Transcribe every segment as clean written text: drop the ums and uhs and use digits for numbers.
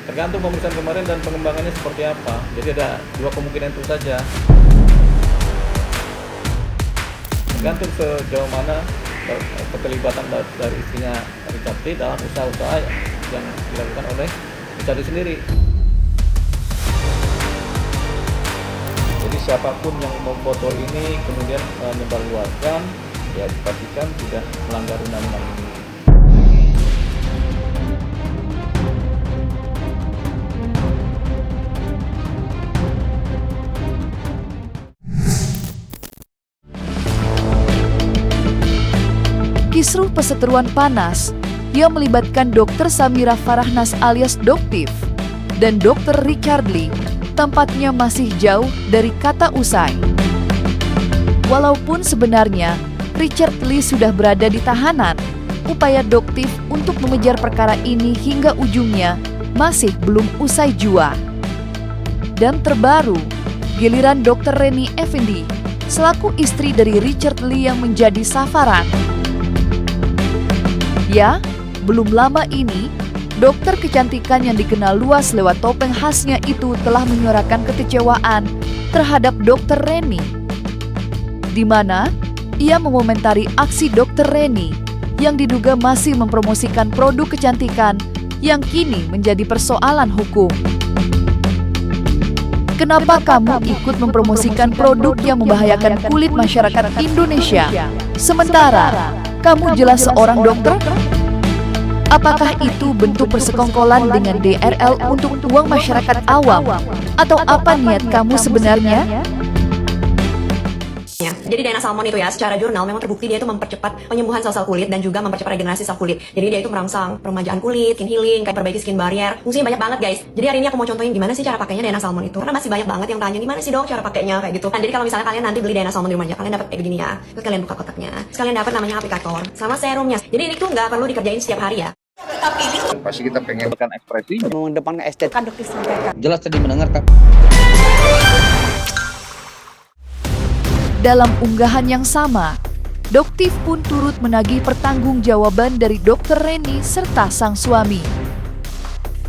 Tergantung pemeriksaan kemarin dan pengembangannya seperti apa. Jadi ada dua kemungkinan itu saja. Tergantung sejauh mana keterlibatan dari istrinya Richard Lee dalam usaha-usaha yang dilakukan oleh Richard Lee sendiri. Jadi siapapun yang memfoto ini kemudian menyebarluaskan, ya dipastikan sudah melanggar undang-undang ini. Kisruh perseteruan panas yang melibatkan Dr. Samira Farahnas alias Doktif dan Dr. Richard Lee tampaknya masih jauh dari kata usai. Walaupun sebenarnya Richard Lee sudah berada di tahanan, upaya Doktif untuk mengejar perkara ini hingga ujungnya masih belum usai jua. Dan terbaru, giliran Dr. Reni Effendi selaku istri dari Richard Lee yang menjadi sasaran. Ya, belum lama ini, dokter kecantikan yang dikenal luas lewat topeng khasnya itu telah menyuarakan kekecewaan terhadap Dr. Reni, di mana ia mengomentari aksi Dr. Reni yang diduga masih mempromosikan produk kecantikan yang kini menjadi persoalan hukum. Kenapa kamu ikut mempromosikan produk yang membahayakan kulit masyarakat Indonesia, sementara kamu jelas seorang dokter? Apakah itu bentuk persekongkolan dengan DRL untuk uang masyarakat awam? Atau apa niat kamu sebenarnya? Jadi DNA salmon itu ya, secara jurnal memang terbukti dia itu mempercepat penyembuhan sel-sel kulit dan juga mempercepat regenerasi sel kulit. Jadi dia itu merangsang peremajaan kulit, skin healing, kayak perbaiki skin barrier. Fungsinya banyak banget guys. Jadi hari ini aku mau contohin gimana sih cara pakainya DNA salmon itu. Karena masih banyak banget yang tanya gimana sih dok cara pakainya kayak gitu. Nah, jadi kalau misalnya kalian nanti beli DNA salmon di rumah aja, kalian dapat kayak begini ya. Terus kalian buka kotaknya. Terus kalian dapat namanya aplikator sama serumnya. Jadi ini tuh nggak perlu dikerjain setiap hari ya. Pasti kita pengen tekan ekspresi, mengedepankan estetika. jelas tadi mendengarkan. Dalam unggahan yang sama, Doktif pun turut menagih pertanggungjawaban dari Dr. Reni serta sang suami.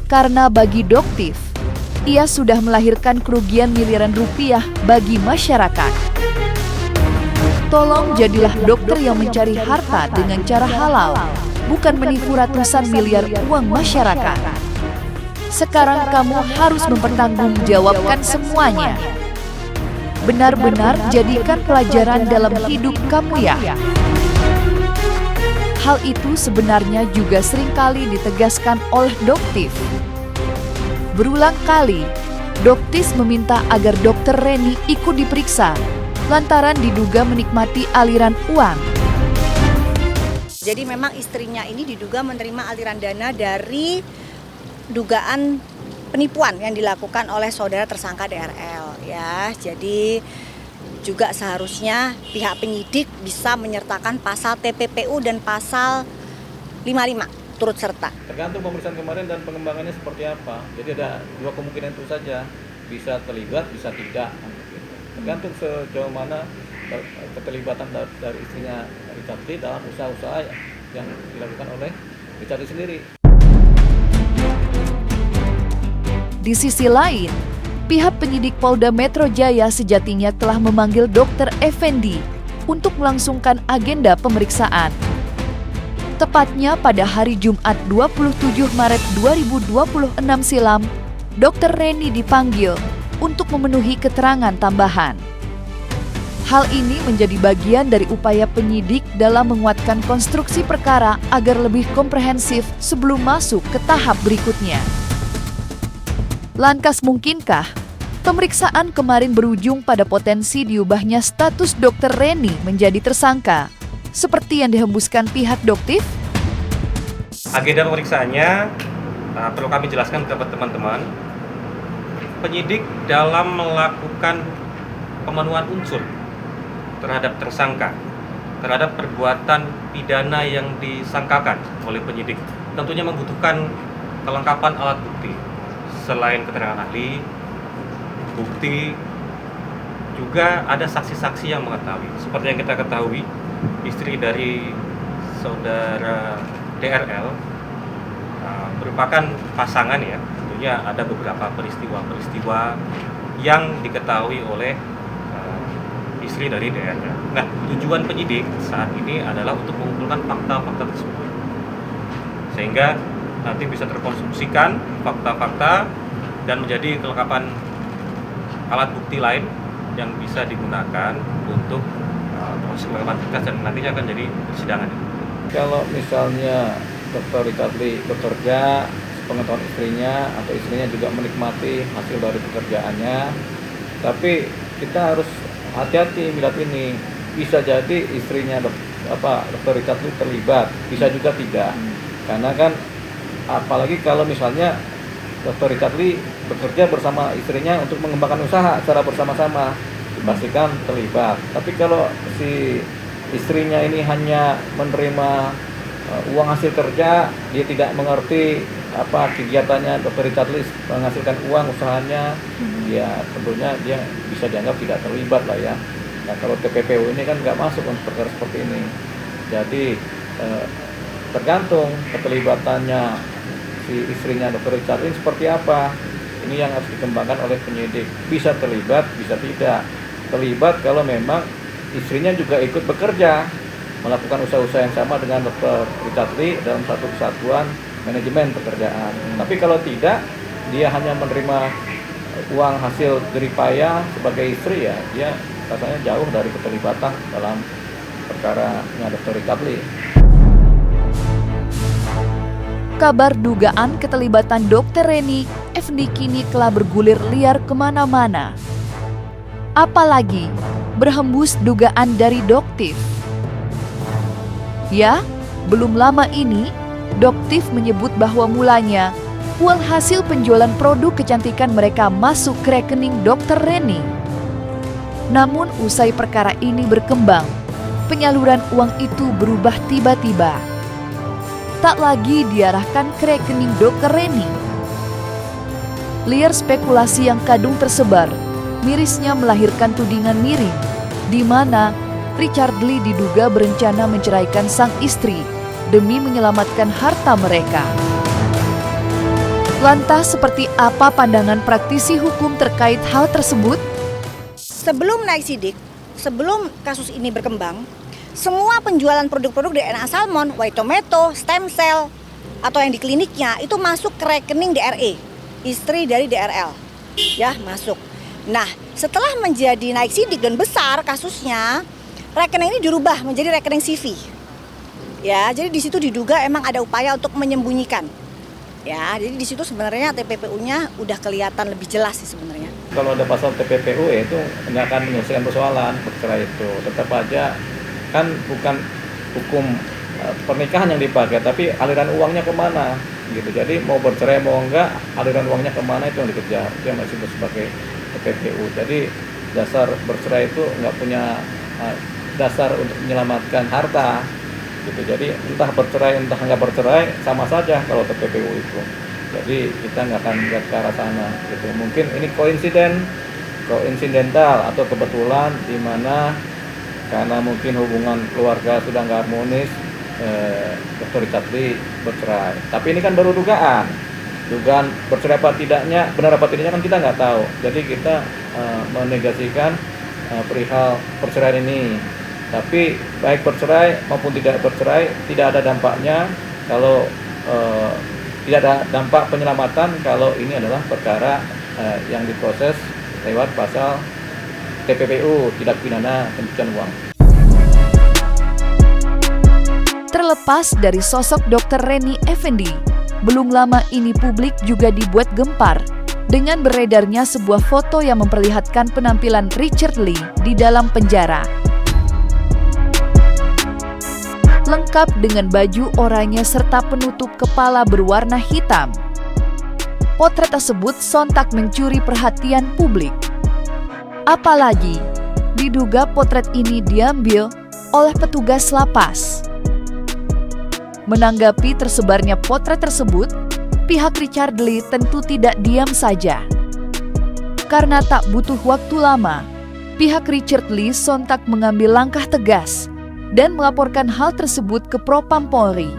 Karena bagi Doktif, ia sudah melahirkan kerugian miliaran rupiah bagi masyarakat. Tolong jadilah dokter yang mencari harta dengan cara halal, bukan menipu ratusan miliar uang masyarakat. Sekarang kamu harus mempertanggungjawabkan semuanya. Benar-benar jadikan pelajaran dalam hidup kamu ya. Hal itu sebenarnya juga seringkali ditegaskan oleh Doktif. Berulang kali, Doktif meminta agar Dr. Reni ikut diperiksa lantaran diduga menikmati aliran uang. Jadi memang istrinya ini diduga menerima aliran dana dari dugaan penipuan yang dilakukan oleh saudara tersangka DRL ya. Jadi juga seharusnya pihak penyidik bisa menyertakan pasal TPPU dan pasal 55 turut serta. Tergantung pemeriksaan kemarin dan pengembangannya seperti apa. Jadi ada dua kemungkinan itu saja, bisa terlibat, bisa tidak. Tergantung sejauh mana keterlibatan dari istrinya Richard Lee dalam usaha-usaha yang dilakukan oleh Richard Lee sendiri. Di sisi lain, pihak penyidik Polda Metro Jaya sejatinya telah memanggil Dr. Effendi untuk melangsungkan agenda pemeriksaan. Tepatnya pada hari Jumat 27 Maret 2026 silam, Dr. Reni dipanggil untuk memenuhi keterangan tambahan. Hal ini menjadi bagian dari upaya penyidik dalam menguatkan konstruksi perkara agar lebih komprehensif sebelum masuk ke tahap berikutnya. Lantas mungkinkah pemeriksaan kemarin berujung pada potensi diubahnya status Dr. Reni menjadi tersangka, seperti yang dihembuskan pihak Doktif? Agenda pemeriksaannya perlu kami jelaskan kepada teman-teman. Penyidik dalam melakukan pemenuhan unsur terhadap tersangka, terhadap perbuatan pidana yang disangkakan oleh penyidik, tentunya membutuhkan kelengkapan alat bukti. Selain keterangan ahli, bukti, juga ada saksi-saksi yang mengetahui. Seperti yang kita ketahui, istri dari saudara DRL merupakan pasangan ya, tentunya ada beberapa peristiwa-peristiwa yang diketahui oleh istri dari DR. Nah, tujuan penyidik saat ini adalah untuk mengumpulkan fakta-fakta tersebut, sehingga nanti bisa terkonstruksikan fakta-fakta dan menjadi kelengkapan alat bukti lain yang bisa digunakan untuk proses kelengkapan berkas dan nantinya akan jadi persidangan. Kalau misalnya Dr. Richard Lee bekerja, pengetahuan istrinya atau istrinya juga menikmati hasil dari pekerjaannya, tapi kita harus hati-hati melihat ini. Bisa jadi istrinya Dr. Richard Lee terlibat, bisa juga tidak. Karena kan apalagi kalau misalnya Dr. Richard Lee bekerja bersama istrinya untuk mengembangkan usaha secara bersama-sama, dipastikan terlibat. Tapi kalau si istrinya ini hanya menerima uang hasil kerja, dia tidak mengerti apa kegiatannya Dr. Richard Lee menghasilkan uang usahanya, ya tentunya dia bisa dianggap tidak terlibat lah ya. Nah, kalau TPPU ini kan nggak masuk untuk perkara seperti ini. Jadi tergantung keterlibatannya si istrinya Dr. Richard Lee seperti apa. Ini yang harus dikembangkan oleh penyidik. Bisa terlibat, bisa tidak. Terlibat kalau memang istrinya juga ikut bekerja, melakukan usaha-usaha yang sama dengan Dr. Richard Lee dalam satu kesatuan manajemen pekerjaan. Tapi kalau tidak, dia hanya menerima uang hasil jeripaya sebagai istri, ya dia rasanya jauh dari keterlibatan dalam perkaranya Dr. Richard Lee. Kabar dugaan keterlibatan Dr. Reni Effendi kini telah bergulir liar kemana-mana. Apalagi berhembus dugaan dari Doktif. Ya, belum lama ini, Doktif menyebut bahwa mulanya uang hasil penjualan produk kecantikan mereka masuk ke rekening Dr. Reni. Namun usai perkara ini berkembang, penyaluran uang itu berubah tiba-tiba. Tak lagi diarahkan ke rekening Dr. Reni. Liar spekulasi yang kadung tersebar, mirisnya melahirkan tudingan miring, di mana Richard Lee diduga berencana menceraikan sang istri demi menyelamatkan harta mereka. Lantas seperti apa pandangan praktisi hukum terkait hal tersebut? Sebelum naik sidik, sebelum kasus ini berkembang, semua penjualan produk-produk DNA Salmon, White Tomato, stem cell, atau yang di kliniknya itu masuk ke rekening DRE, istri dari DRL, ya masuk. Nah, setelah menjadi naik sidik dan besar kasusnya, rekening ini dirubah menjadi rekening CV. Ya, jadi di situ diduga emang ada upaya untuk menyembunyikan. Ya, jadi di situ sebenarnya TPPU-nya udah kelihatan lebih jelas sih sebenarnya. Kalau ada pasal TPPU ya itu nggak akan menyelesaikan persoalan perkara itu. Tetap aja kan bukan hukum pernikahan yang dipakai, tapi aliran uangnya kemana gitu. Jadi mau bercerai mau enggak, aliran uangnya kemana itu yang dikejar, itu yang masih sebagai TPPU. Jadi dasar bercerai itu nggak punya dasar untuk menyelamatkan harta gitu. Jadi entah bercerai entah nggak bercerai sama saja kalau TPPU itu. Jadi kita nggak akan lihat ke arah sana gitu. Mungkin ini koinsidental atau kebetulan di mana karena mungkin hubungan keluarga sudah nggak harmonis, Dr. Richard Lee bercerai. Tapi ini kan baru dugaan bercerai apa tidaknya, benar apa tidaknya kan kita nggak tahu. Jadi kita menegasikan perihal perceraian ini. Tapi baik bercerai maupun tidak bercerai tidak ada dampaknya kalau tidak ada dampak penyelamatan kalau ini adalah perkara yang diproses lewat pasal TPPU, tindak pidana pencucian uang. Terlepas dari sosok Dr. Reni Effendi, belum lama ini publik juga dibuat gempar dengan beredarnya sebuah foto yang memperlihatkan penampilan Richard Lee di dalam penjara. Lengkap dengan baju oranye serta penutup kepala berwarna hitam. Potret tersebut sontak mencuri perhatian publik. Apalagi diduga potret ini diambil oleh petugas lapas. Menanggapi tersebarnya potret tersebut, pihak Richard Lee tentu tidak diam saja. Karena tak butuh waktu lama, pihak Richard Lee sontak mengambil langkah tegas dan melaporkan hal tersebut ke Propam Polri.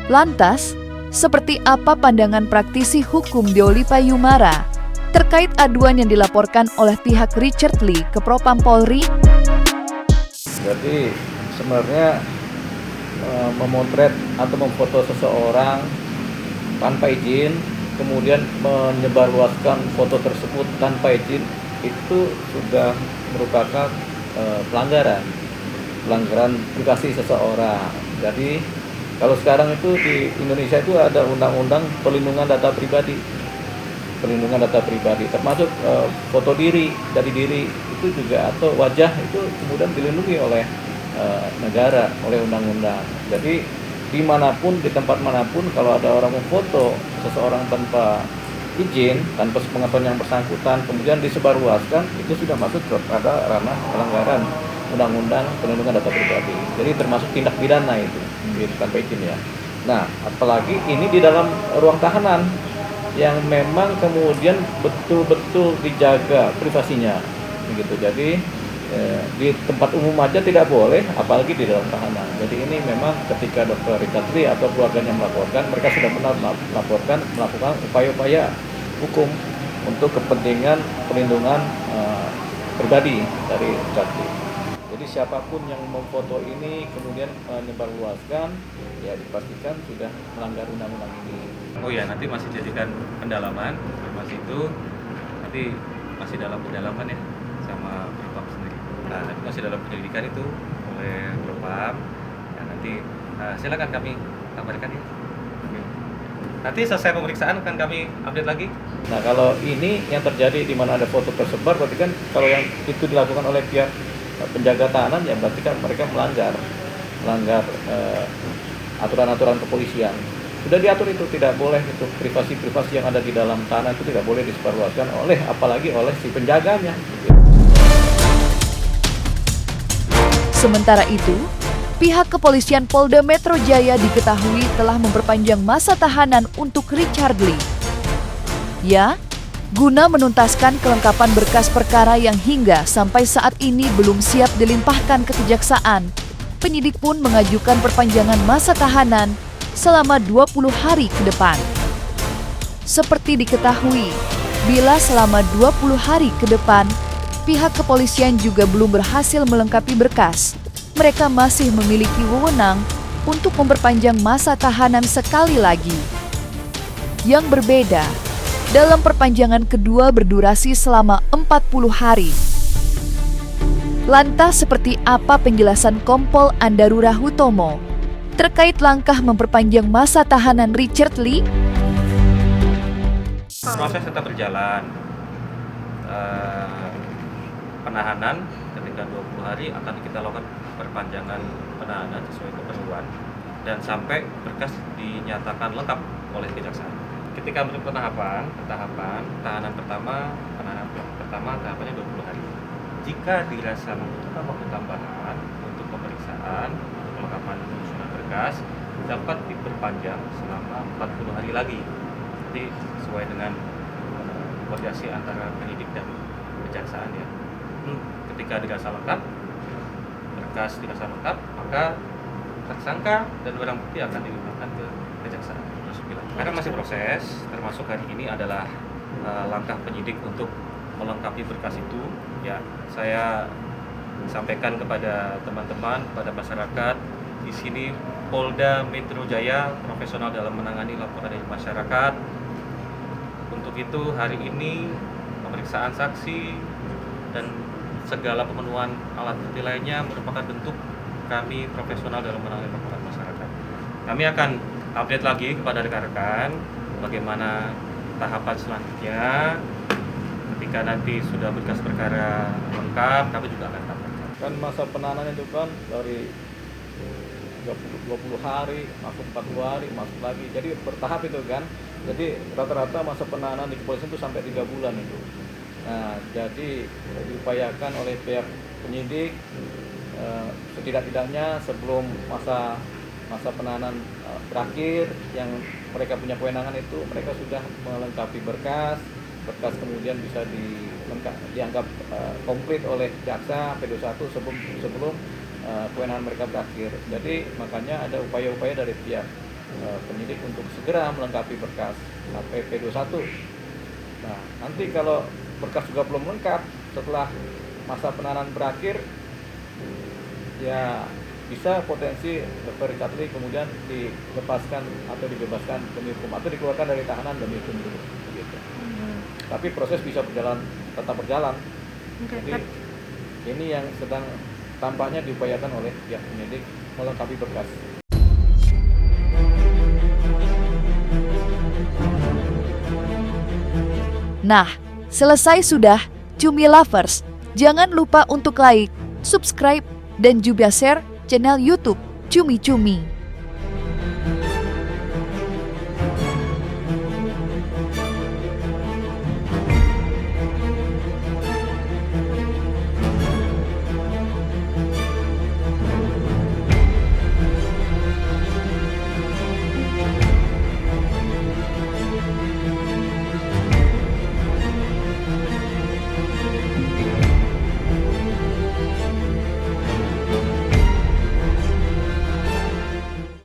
Lantas, Seperti apa pandangan praktisi hukum Deoli Payumara terkait aduan yang dilaporkan oleh pihak Richard Lee ke Propam Polri? Jadi sebenarnya memotret atau memfoto seseorang tanpa izin, kemudian menyebarluaskan foto tersebut tanpa izin, itu sudah merupakan pelanggaran privasi seseorang. Jadi kalau sekarang itu di Indonesia itu ada undang-undang perlindungan data pribadi, termasuk foto diri dari diri itu juga, atau wajah itu kemudian dilindungi oleh negara, oleh undang-undang. Jadi dimanapun, di tempat manapun, kalau ada orang memfoto seseorang tanpa izin, tanpa sepengetahuan yang bersangkutan, kemudian disebarluaskan, itu sudah masuk kepada ranah pelanggaran undang-undang perlindungan data pribadi. Jadi termasuk tindak pidana itu tanpa izin ya. Nah, apalagi ini di dalam ruang tahanan yang memang kemudian betul-betul dijaga privasinya, begitu. Jadi di tempat umum aja tidak boleh, apalagi di dalam tahanan. Jadi ini memang ketika Dr. Richard Lee atau keluarganya melaporkan, mereka sudah benar melakukan upaya-upaya hukum untuk kepentingan pelindungan pribadi dari Richard Lee. Jadi siapapun yang memfoto ini kemudian menyebarluaskan, ya dipastikan sudah melanggar undang-undang ini. Oh ya, nanti masih dijadikan pendalaman, informasi itu nanti masih dalam pendalaman ya sama Propam sendiri. Nah, nanti masih dalam penyelidikan itu oleh Propam. Ya, nanti silakan kami kabarkan ya. Nanti selesai pemeriksaan akan kami update lagi. Nah, kalau ini yang terjadi di mana ada foto tersebar, berarti kan kalau yang itu dilakukan oleh pihak penjaga tahanan, ya berarti kan mereka melanggar aturan-aturan kepolisian. Sudah diatur itu, tidak boleh itu privasi yang ada di dalam tahanan itu tidak boleh disebarluaskan oleh, apalagi oleh si penjaganya. Sementara itu, pihak kepolisian Polda Metro Jaya diketahui telah memperpanjang masa tahanan untuk Richard Lee. Ya, guna menuntaskan kelengkapan berkas perkara yang hingga sampai saat ini belum siap dilimpahkan ke kejaksaan, penyidik pun mengajukan perpanjangan masa tahanan selama 20 hari ke depan. Seperti diketahui, bila selama 20 hari ke depan, pihak kepolisian juga belum berhasil melengkapi berkas, mereka masih memiliki wewenang untuk memperpanjang masa tahanan sekali lagi. Yang berbeda, dalam perpanjangan kedua berdurasi selama 40 hari. Lantas seperti apa penjelasan Kompol Andarura Hutomo terkait langkah memperpanjang masa tahanan Richard Lee? Proses tetap berjalan. Penahanan ketika 20 hari akan kita lakukan perpanjangan penahanan sesuai keperluan dan sampai berkas dinyatakan lengkap oleh kejaksaan. Ketika menurut tahapan tahanan pertama tahapannya 20 hari. Jika dirasa membutuhkan waktu tambahan untuk pemeriksaan, kelengkapan penyusunan berkas, dapat diperpanjang selama 40 hari lagi. Jadi sesuai dengan koordinasi antara penyidik dan kejaksaan ya. Ketika dirasa lengkap, berkas dirasa lengkap, maka tersangka dan barang bukti akan dilimpahkan ke kejaksaan. Karena masih proses, termasuk hari ini adalah langkah penyidik untuk melengkapi berkas itu. Ya, saya sampaikan kepada teman-teman, pada masyarakat di sini Polda Metro Jaya profesional dalam menangani laporan dari masyarakat. Untuk itu hari ini pemeriksaan saksi dan segala pemenuhan alat bukti lainnya merupakan bentuk kami profesional dalam menangani laporan masyarakat. Kami akan update lagi kepada rekan-rekan bagaimana tahapan selanjutnya. Ketika nanti sudah berkas perkara lengkap, kami juga akan kabarkan. Kan masa penahanan itu kan dari 20 hari, masuk 40 hari, masuk lagi. Jadi bertahap itu kan. Jadi rata-rata masa penahanan di kepolisian itu sampai 3 bulan itu. Nah, jadi diupayakan oleh pihak penyidik setidak-tidaknya sebelum masa penahanan berakhir, yang mereka punya kewenangan itu mereka sudah melengkapi berkas kemudian bisa dianggap komplit oleh jaksa P21 sebelum kewenangan mereka berakhir. Jadi makanya ada upaya-upaya dari pihak penyidik untuk segera melengkapi berkas sampai P21. Nah, nanti kalau berkas juga belum lengkap setelah masa penahanan berakhir, ya bisa potensi Dr. Richard Lee kemudian dilepaskan atau dibebaskan demi hukum atau dikeluarkan dari tahanan demi hukum dulu, begitu. Tapi proses bisa tetap berjalan. Jadi ini yang sedang tampaknya diupayakan oleh pihak penyidik melengkapi berkas. Nah, selesai sudah, Cumi Lovers. Jangan lupa untuk like, subscribe, dan juga share channel YouTube Cumi Cumi.